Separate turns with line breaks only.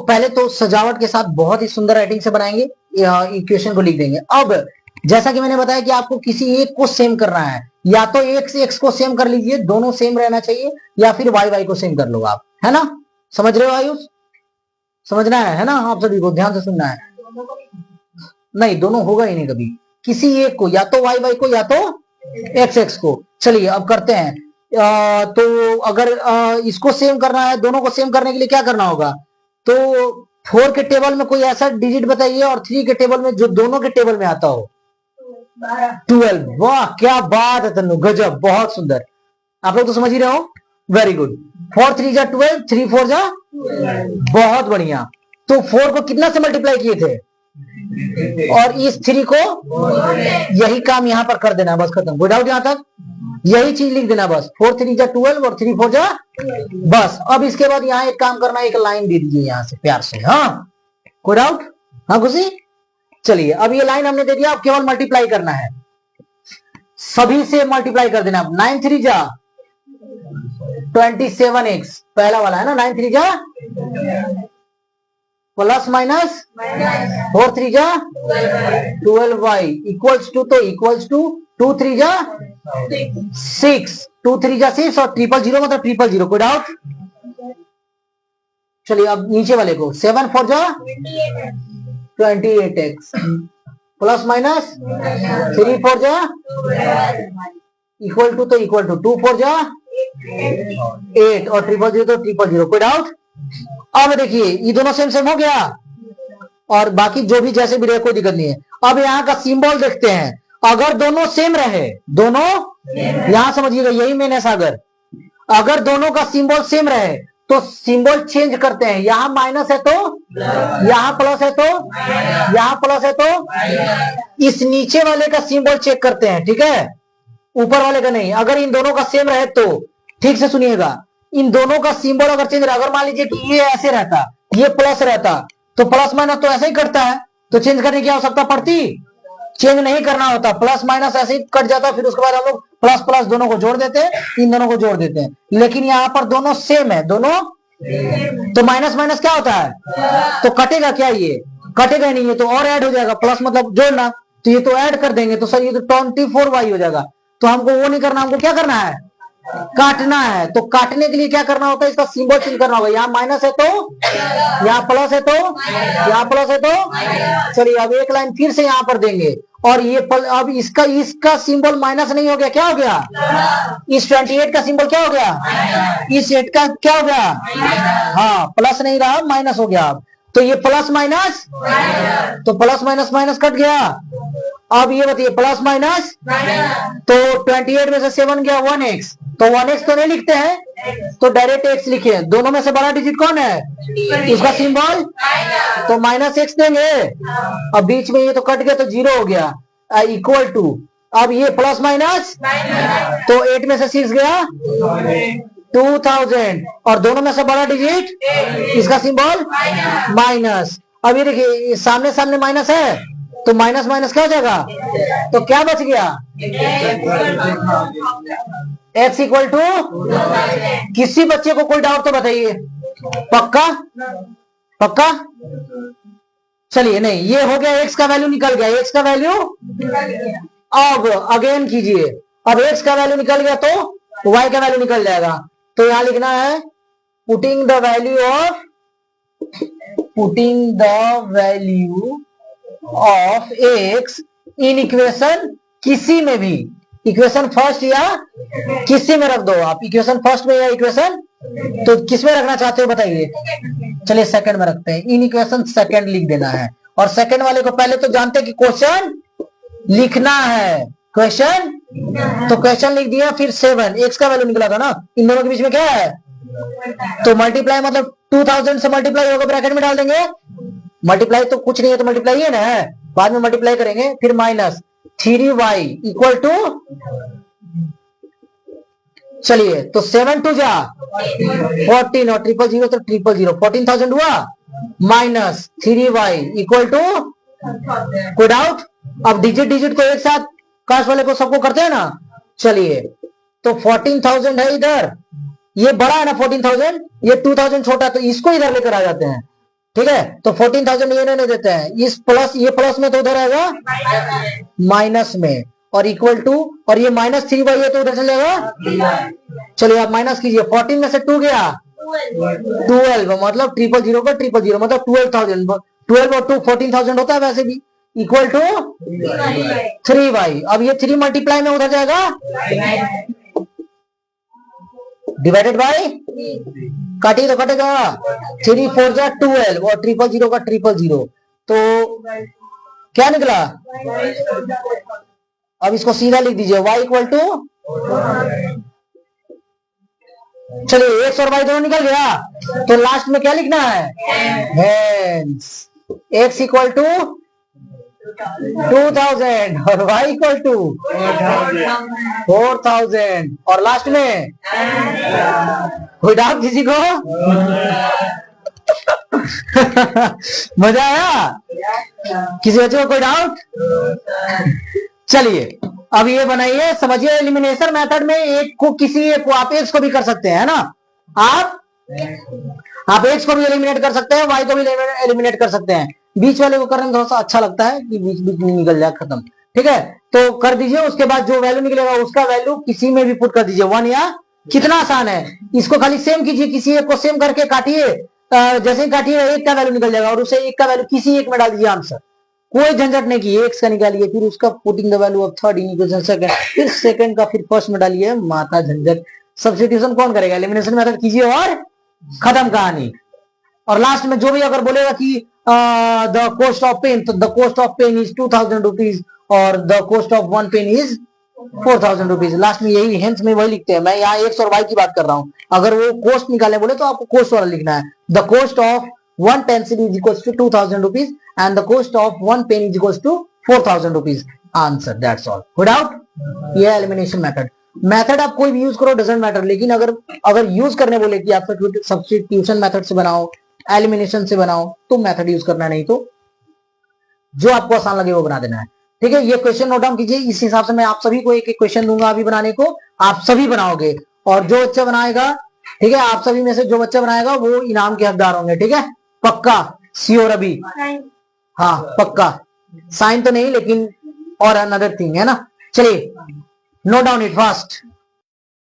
पहले तो सजावट के साथ बहुत ही सुंदर राइटिंग से बनाएंगे, इक्वेशन को लिख देंगे। अब जैसा कि मैंने बताया कि आपको किसी एक को सेम करना है, या तो x को सेम कर लीजिए, दोनों सेम रहना चाहिए, या फिर y को सेम कर लो आप, है ना। समझ रहे हो आयुष? समझना है ना आप सभी को, ध्यान से सुनना है। नहीं, दोनों होगा ही नहीं कभी, किसी एक को, या तो y को या तो x को। चलिए अब करते हैं। तो अगर इसको सेम करना है, दोनों को सेम करने के लिए क्या करना होगा, तो 4 के टेबल में कोई ऐसा डिजिट बताइए और 3 के टेबल में जो दोनों के टेबल में आता हो। 12। वाह क्या बात है तन्नू, गजब, बहुत सुंदर। आप लोग तो समझ ही रहे हो, वेरी गुड। 4 3 जा 12, 3 4 जा, बहुत बढ़िया। तो 4 को कितना से मल्टीप्लाई किए थे, और इस 3 को, यही काम यहां पर कर देना, बस खत्म, कोई डाउट यहां तक? यही चीज लिख देना बस, 4 3 जा 12 और 3 4 जा, बस। अब इसके बाद यहाँ एक काम करना, एक लाइन दे दीजिए यहां से प्यार से। हाँ, कोई डाउट? हाँ खुशी? चलिए अब ये लाइन हमने दे दिया, अब केवल मल्टीप्लाई करना है, सभी से मल्टीप्लाई कर देना। 9 3 जा 27x, पहला वाला है ना, 9 3 जा प्लस माइनस 4 3 जा 12y इक्वल्स टू, तो इक्वल्स टू 2 3 जा 6, 2 3 जा 6 और 000 मतलब 000। कोई डाउट? चलिए अब नीचे वाले को, 7 4 जा 28x प्लस माइनस 3 4 जा इक्वल टू, तो इक्वल टू 2 4 जा 8 और 000 तो 000। कोई डाउट? अब देखिए ये दोनों सेम सेम हो गया, और बाकी जो भी जैसे भी रहे कोई दिक्कत नहीं है। अब यहाँ का सिंबल देखते हैं, अगर दोनों सेम रहे, दोनों, यहां समझिएगा यही मेन है सागर, अगर दोनों का सिंबल सेम रहे तो सिंबल चेंज करते हैं, यहां माइनस है तो यहां प्लस है, तो यहां प्लस है तो इस नीचे वाले का सिंबल चेक करते हैं, ठीक है, ऊपर वाले का नहीं। अगर इन दोनों का सेम रहे तो, ठीक से सुनिएगा, इन दोनों का सिंबल अगर चेंज रहा, अगर मान लीजिए कि ये ऐसे रहता, ये प्लस रहता, तो प्लस माइनस तो ऐसे ही कटता है, तो चेंज करने की आवश्यकता पड़ती? चेंज नहीं करना होता, प्लस माइनस ऐसे ही कट जाता, फिर उसके बाद हम लोग प्लस प्लस दोनों को जोड़ देते हैं, इन दोनों को जोड़ देते हैं। लेकिन यहाँ पर दोनों सेम है, दोनों, तो माइनस माइनस क्या होता है, तो कटेगा क्या, ये कटेगा नहीं, है तो और ऐड हो जाएगा, प्लस मतलब जोड़ना, तो ये तो ऐड कर देंगे, तो सर ये तो 24y हो जाएगा। तो हमको वो नहीं करना, हमको क्या करना है, काटना है। तो काटने के लिए क्या करना होता है, इसका सिंबल चेंज करना होगा, यहाँ माइनस है तो यहाँ प्लस है, तो यहाँ प्लस है तो, चलिए अब एक लाइन फिर से यहाँ पर देंगे, और ये अब इसका सिंबल माइनस नहीं हो गया, क्या हो गया, इस 28 का सिंबल क्या हो गया, इस 8 का क्या हो गया, हाँ प्लस नहीं रहा, माइनस हो गया। तो ये प्लस माइनस, तो प्लस माइनस माइनस कट गया। अब ये बताइए प्लस माइनस, तो 28 में से 7 गया 1x, तो 1x तो नहीं लिखते हैं, तो डायरेक्ट x लिखे। दोनों में से बड़ा डिजिट कौन है, इसका सिंबल, तो माइनस x देंगे। अब बीच में ये तो कट गया, तो 0 हो गया, इक्वल टू, अब ये प्लस माइनस, तो 8 में से 6 गया 2000, और दोनों में से बड़ा डिजिट, इसका सिंबल माइनस। अब ये देखिए सामने सामने माइनस है, तो माइनस माइनस क्या हो जाएगा, तो क्या बच गया, x इक्वल टू, किसी बच्चे को कोई डाउट तो बताइए, पक्का पक्का? चलिए नहीं, ये हो गया, x का वैल्यू निकल गया, x का वैल्यू, अब अगेन कीजिए, अब x का वैल्यू निकल गया तो y का वैल्यू निकल जाएगा। तो यहां लिखना है putting the value of x in equation, किसी में भी, इक्वेशन फर्स्ट या किसी में रख दो आप, इक्वेशन फर्स्ट में या इक्वेशन, तो किस में रखना चाहते हो बताइए? चलिए सेकंड में रखते हैं, इन इक्वेशन सेकंड लिख देना है। और सेकंड वाले को पहले तो जानते हैं कि क्वेश्चन लिखना है, क्वेश्चन, तो क्वेश्चन लिख दिया, फिर 7 x का वैल्यू निकला था ना, इन दोनों के बीच में क्या है, तो मल्टीप्लाई, मतलब 2000 से मल्टीप्लाई होगा, ब्रैकेट में डाल देंगे, मल्टीप्लाई तो कुछ नहीं है, तो मल्टीप्लाई है ना, बाद में मल्टीप्लाई करेंगे, फिर माइनस 3y इक्वल टू, चलिए तो 7 2 जा 14 और 000 तो 000, 14,000 हुआ, माइनस 3y इक्वल टू, कोई डाउट? अब डिजिट डिजिट को एक साथ काश वाले को सबको करते हैं ना, चलिए तो 14,000 है इधर, ये बड़ा है ना 14,000, ये 2,000 छोटा, तो इसको इधर लेकर आ जाते हैं, ठीक है, तो 14,000 ये इन्होंने देते हैं, इस प्लस ये प्लस में तो उधर आएगा माइनस में, और इक्वल टू, और ये -3/, ये तो उधर चलेगा। चलिए आप माइनस कीजिए, 14 में से 2 गया 12, मतलब 000 का 000 मतलब 12,000, 12 और 2 14,000 होता है वैसे भी, इक्वल टू 3/। अब ये 3 मल्टीप्लाई में उधर जाएगा डिवाइडेड बाय, काटिए तो कटेगा 3 4 जा 12 और 000 का 000, तो क्या निकला। अब इसको सीधा लिख दीजिए, y इक्वल टू, चलिए x और y दोनों निकल गया, तो लास्ट में क्या लिखना है, हेंस x इक्वल टू 2000 और y इक्वल टू 4000, और लास्ट में कोई डाउट किसी को। मजा आया, किसी बच्चे को कोई डाउट। चलिए अब ये बनाइए, समझिए एलिमिनेशन मेथड में एक को, किसी एक को आप एक्स को भी कर सकते हैं ना, आप एक्स को भी एलिमिनेट कर सकते हैं, वाई को भी एलिमिनेट कर सकते हैं, बीच वाले को करने में थोड़ा सा अच्छा लगता है कि बीच बीच में निकल जाए, खत्म। ठीक है, तो कर दीजिए, उसके बाद जो वैल्यू निकलेगा उसका वैल्यू किसी में भी पुट कर दीजिए, 1 या, कितना आसान है, इसको खाली सेम कीजिए, किसी एक को सेम करके काटिए, जैसे ही काटिए एक का वैल्यू निकल जाएगा, और उसे एक का वैल्यू किसी एक में डाल दीजिए आंसर, कोई झंझट नहीं की, एक्स का निकालिए, फिर उसका putting the value of third in equation second, फिर सेकंड का फिर फर्स्ट में डालिए, माता झंझट। सब्स्टिट्यूशन कौन करेगा, एलिमिनेशन मेथड कीजिए और खत्म कहानी। और लास्ट में जो भी अगर बोलेगा कि द कॉस्ट ऑफ पेन, तो the cost of pen is 2000 rupees और the cost of 1 pen is 4000 rupees, last में यही हेंस में वही लिखते हैं। मैं यहाँ एक्स और वाई की बात कर रहा हूँ, अगर वो कॉस्ट निकालने बोले तो आपको कॉस्ट वाला लिखना है, the cost of 1 pencil is equal to 2000 rupees and the cost of 1 pen is equals to 4000 rupees, answer, that's all, good out। ये एलिमिनेशन मेथड, मेथड आप कोई भी यूज करो डजंट मैटर, लेकिन अगर यूज करने बोले कि आप सब्स्टिट्यूशन मेथड से बनाओ, एलिमिनेशन से बनाओ, तो मेथड यूज करना, नहीं तो जो आपको आसान लगे वो बना देना है। ठीक है, ये क्वेश्चन नोट डाउन कीजिए, इस हिसाब से मैं आप सभी को एक एक क्वेश्चन दूंगा अभी बनाने को, आप सभी बनाओगे, और जो बच्चा बनाएगा, ठीक है, आप सभी में से जो बच्चा बनाएगा वो इनाम के हकदार होंगे, ठीक है, पक्का, श्योर अभी, हाँ पक्का, साइन तो नहीं लेकिन और अनदर थिंग है ना। चलिए नोट डाउन इट फास्ट।